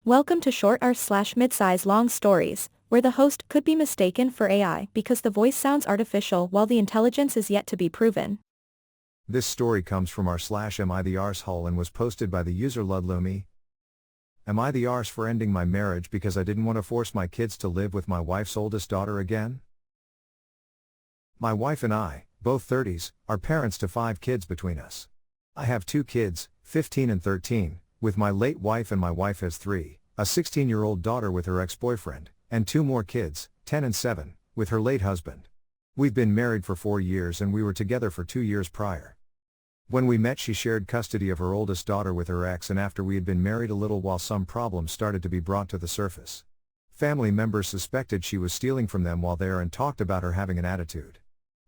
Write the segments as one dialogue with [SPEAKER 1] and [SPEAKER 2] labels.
[SPEAKER 1] Welcome to short r/mid-size long stories, where the host could be mistaken for AI because the voice sounds artificial while the intelligence is yet to be proven.
[SPEAKER 2] This story comes from r/am I the arsehole and was posted by the user Ludlumi. Am I the arse for ending my marriage because I didn't want to force my kids to live with my wife's oldest daughter again? My wife and I, both 30s, are parents to 5 kids between us. I have 2 kids, 15 and 13, with my late wife, and my wife has 3, a 16-year-old daughter with her ex-boyfriend, and 2 more kids, 10 and 7, with her late husband. We've been married for 4 years and we were together for 2 years prior. When we met, she shared custody of her oldest daughter with her ex, and after we had been married a little while, some problems started to be brought to the surface. Family members suspected she was stealing from them while there and talked about her having an attitude.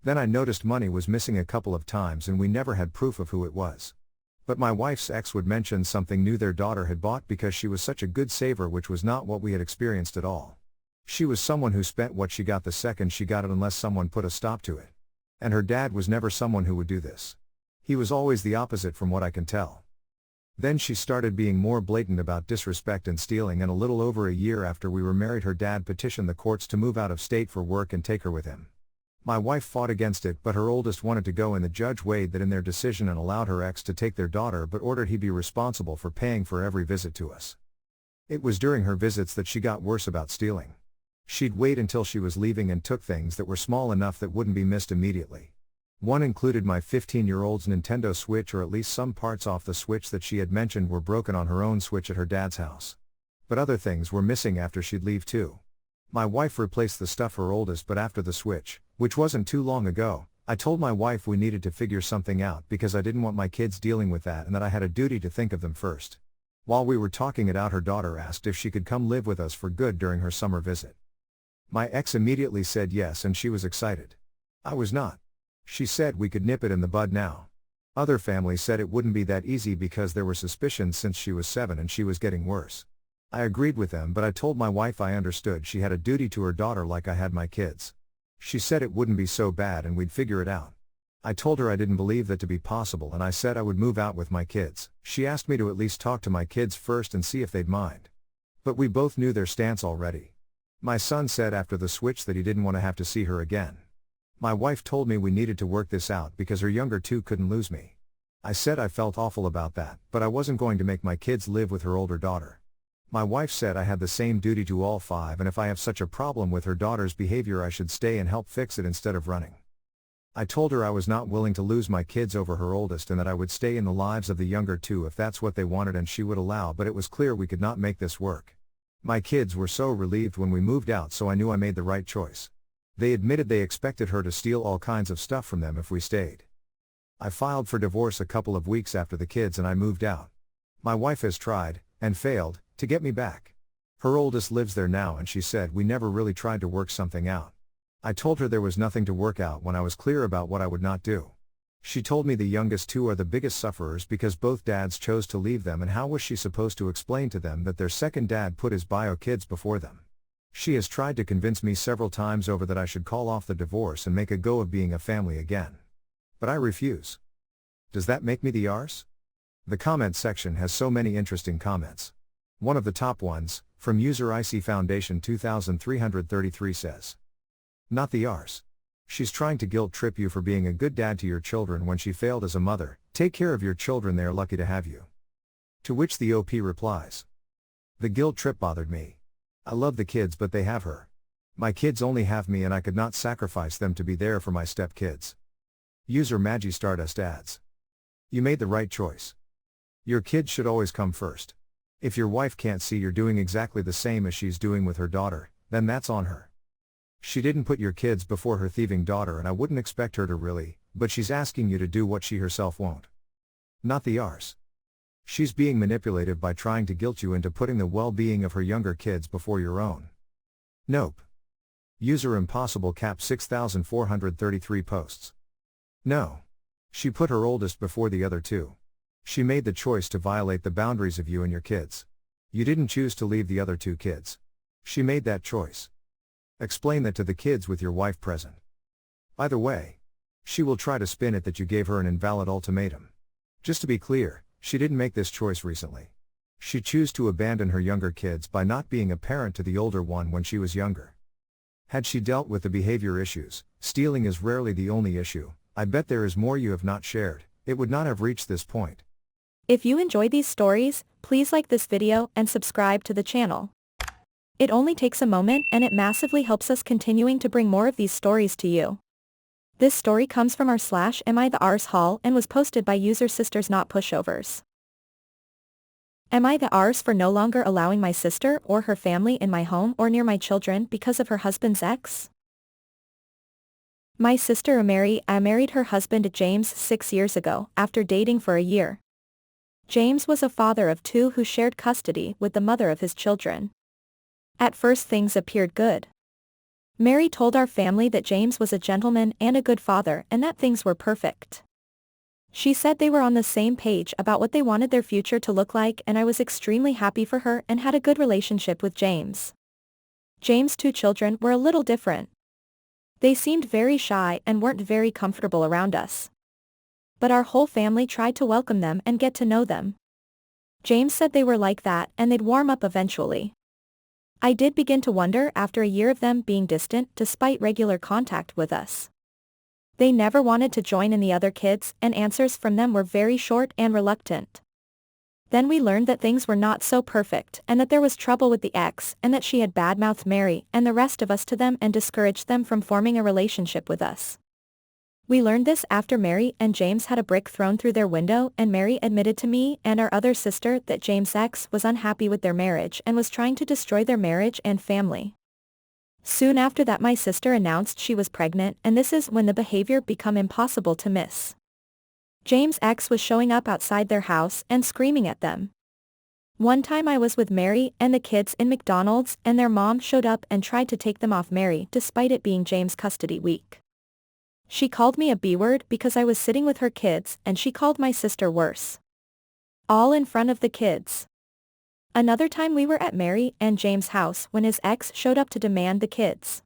[SPEAKER 2] Then I noticed money was missing a couple of times and we never had proof of who it was. But my wife's ex would mention something new their daughter had bought because she was such a good saver, which was not what we had experienced at all. She was someone who spent what she got the second she got it unless someone put a stop to it. And her dad was never someone who would do this. He was always the opposite from what I can tell. Then she started being more blatant about disrespect and stealing, and a little over a year after we were married, her dad petitioned the courts to move out of state for work and take her with him. My wife fought against it, but her oldest wanted to go, and the judge weighed that in their decision and allowed her ex to take their daughter, but ordered he be responsible for paying for every visit to us. It was during her visits that she got worse about stealing. She'd wait until she was leaving and took things that were small enough that wouldn't be missed immediately. One included my 15-year-old's Nintendo Switch, or at least some parts off the Switch that she had mentioned were broken on her own Switch at her dad's house. But other things were missing after she'd leave too. My wife replaced the stuff her oldest, but after the Switch, which wasn't too long ago, I told my wife we needed to figure something out because I didn't want my kids dealing with that and that I had a duty to think of them first. While we were talking it out, her daughter asked if she could come live with us for good during her summer visit. My ex immediately said yes, and she was excited. I was not. She said we could nip it in the bud now. Other families said it wouldn't be that easy because there were suspicions since she was 7 and she was getting worse. I agreed with them, but I told my wife I understood she had a duty to her daughter like I had my kids. She said it wouldn't be so bad and we'd figure it out. I told her I didn't believe that to be possible, and I said I would move out with my kids. She asked me to at least talk to my kids first and see if they'd mind. But we both knew their stance already. My son said after the Switch that he didn't want to have to see her again. My wife told me we needed to work this out because her younger 2 couldn't lose me. I said I felt awful about that, but I wasn't going to make my kids live with her older daughter. My wife said I had the same duty to all 5, and if I have such a problem with her daughter's behavior I should stay and help fix it instead of running. I told her I was not willing to lose my kids over her oldest and that I would stay in the lives of the younger 2 if that's what they wanted and she would allow, but it was clear we could not make this work. My kids were so relieved when we moved out, so I knew I made the right choice. They admitted they expected her to steal all kinds of stuff from them if we stayed. I filed for divorce a couple of weeks after the kids and I moved out. My wife has tried, and failed, to get me back. Her oldest lives there now and she said we never really tried to work something out. I told her there was nothing to work out when I was clear about what I would not do. She told me the youngest 2 are the biggest sufferers because both dads chose to leave them, and how was she supposed to explain to them that their second dad put his bio kids before them? She has tried to convince me several times over that I should call off the divorce and make a go of being a family again. But I refuse. Does that make me the arse? The comment section has so many interesting comments. One of the top ones, from user IC Foundation 2333 says, "Not the arse. She's trying to guilt trip you for being a good dad to your children when she failed as a mother. Take care of your children, they are lucky to have you." To which the OP replies, "The guilt trip bothered me. I love the kids but they have her. My kids only have me and I could not sacrifice them to be there for my step-kids." User Magi Stardust adds, "You made the right choice. Your kids should always come first. If your wife can't see you're doing exactly the same as she's doing with her daughter, then that's on her. She didn't put your kids before her thieving daughter and I wouldn't expect her to really, but she's asking you to do what she herself won't. Not the arse. She's being manipulative by trying to guilt you into putting the well-being of her younger kids before your own. Nope." User Impossible Cap 6433 posts, "No. She put her oldest before the other 2. She made the choice to violate the boundaries of you and your kids. You didn't choose to leave the other 2 kids. She made that choice. Explain that to the kids with your wife present. Either way, she will try to spin it that you gave her an invalid ultimatum. Just to be clear, she didn't make this choice recently. She chose to abandon her younger kids by not being a parent to the older one when she was younger. Had she dealt with the behavior issues, stealing is rarely the only issue. I bet there is more you have not shared. It would not have reached this point.
[SPEAKER 1] If you enjoy these stories, please like this video and subscribe to the channel. It only takes a moment and it massively helps us continuing to bring more of these stories to you. This story comes from /Am I the Rs Hall and was posted by user Sisters Not Pushovers. Am I the Rs for no longer allowing my sister or her family in my home or near my children because of her husband's ex? My sister Mary married her husband James 6 years ago after dating for a year. James was a father of 2 who shared custody with the mother of his children. At first things appeared good. Mary told our family that James was a gentleman and a good father and that things were perfect. She said they were on the same page about what they wanted their future to look like, and I was extremely happy for her and had a good relationship with James. James' 2 children were a little different. They seemed very shy and weren't very comfortable around us. But our whole family tried to welcome them and get to know them. James said they were like that and they'd warm up eventually. I did begin to wonder after a year of them being distant despite regular contact with us. They never wanted to join in the other kids, and answers from them were very short and reluctant. Then we learned that things were not so perfect and that there was trouble with the ex and that she had badmouthed Mary and the rest of us to them and discouraged them from forming a relationship with us. We learned this after Mary and James had a brick thrown through their window and Mary admitted to me and our other sister that James' ex was unhappy with their marriage and was trying to destroy their marriage and family. Soon after that my sister announced she was pregnant, and this is when the behavior became impossible to miss. James' ex was showing up outside their house and screaming at them. One time I was with Mary and the kids in McDonald's and their mom showed up and tried to take them off Mary despite it being James' custody week. She called me a B-word because I was sitting with her kids, and she called my sister worse. All in front of the kids. Another time we were at Mary and James' house when his ex showed up to demand the kids.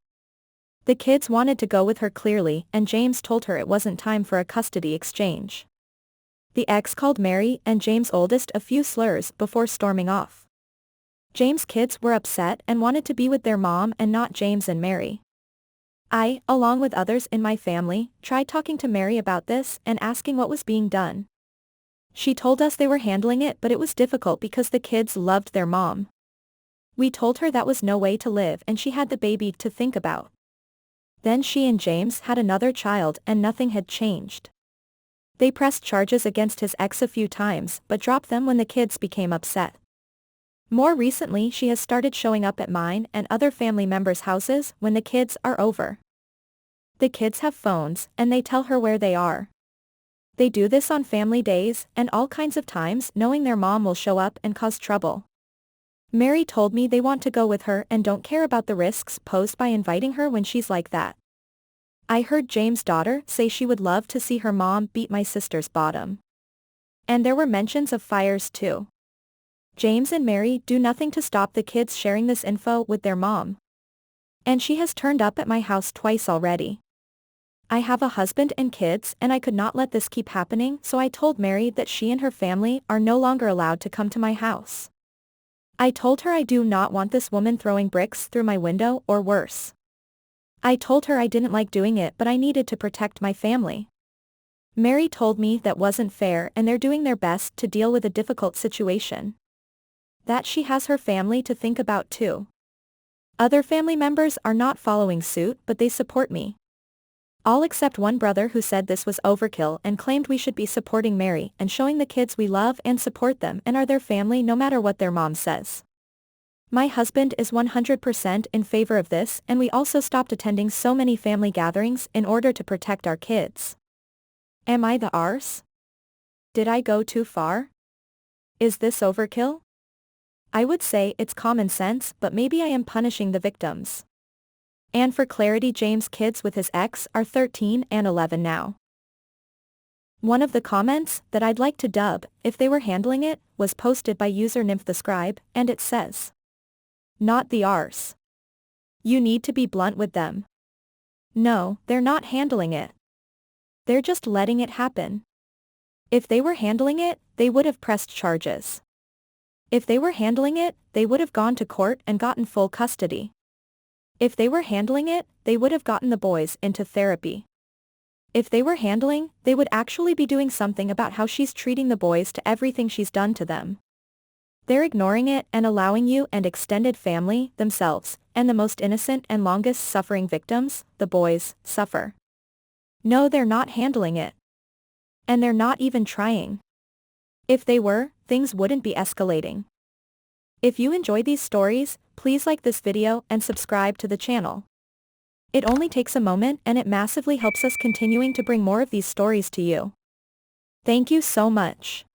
[SPEAKER 1] The kids wanted to go with her clearly, and James told her it wasn't time for a custody exchange. The ex called Mary and James' oldest a few slurs before storming off. James' kids were upset and wanted to be with their mom and not James and Mary. I, along with others in my family, tried talking to Mary about this and asking what was being done. She told us they were handling it, but it was difficult because the kids loved their mom. We told her that was no way to live and she had the baby to think about. Then she and James had another child and nothing had changed. They pressed charges against his ex a few times but dropped them when the kids became upset. More recently she has started showing up at mine and other family members' houses when the kids are over. The kids have phones and they tell her where they are. They do this on family days and all kinds of times knowing their mom will show up and cause trouble. Mary told me they want to go with her and don't care about the risks posed by inviting her when she's like that. I heard James' daughter say she would love to see her mom beat my sister's bottom. And there were mentions of fires too. James and Mary do nothing to stop the kids sharing this info with their mom. And she has turned up at my house twice already. I have a husband and kids and I could not let this keep happening, so I told Mary that she and her family are no longer allowed to come to my house. I told her I do not want this woman throwing bricks through my window or worse. I told her I didn't like doing it but I needed to protect my family. Mary told me that wasn't fair and they're doing their best to deal with a difficult situation. That she has her family to think about too. Other family members are not following suit but they support me. All except one brother who said this was overkill and claimed we should be supporting Mary and showing the kids we love and support them and are their family no matter what their mom says. My husband is 100% in favor of this, and we also stopped attending so many family gatherings in order to protect our kids. Am I the Rs? Did I go too far? Is this overkill? I would say it's common sense, but maybe I am punishing the victims. And for clarity, James' kids with his ex are 13 and 11 now. One of the comments that I'd like to dub, if they were handling it, was posted by user Nymph the Scribe, and it says, "Not the Rs. You need to be blunt with them. No, they're not handling it. They're just letting it happen. If they were handling it, they would have pressed charges. If they were handling it, they would have gone to court and gotten full custody. If they were handling it, they would have gotten the boys into therapy. If they were handling, they would actually be doing something about how she's treating the boys to everything she's done to them. They're ignoring it and allowing you and extended family, themselves, and the most innocent and longest suffering victims, the boys, suffer. No, they're not handling it. And they're not even trying. If they were, things wouldn't be escalating. If you enjoy these stories, please like this video and subscribe to the channel. It only takes a moment and it massively helps us continuing to bring more of these stories to you. Thank you so much.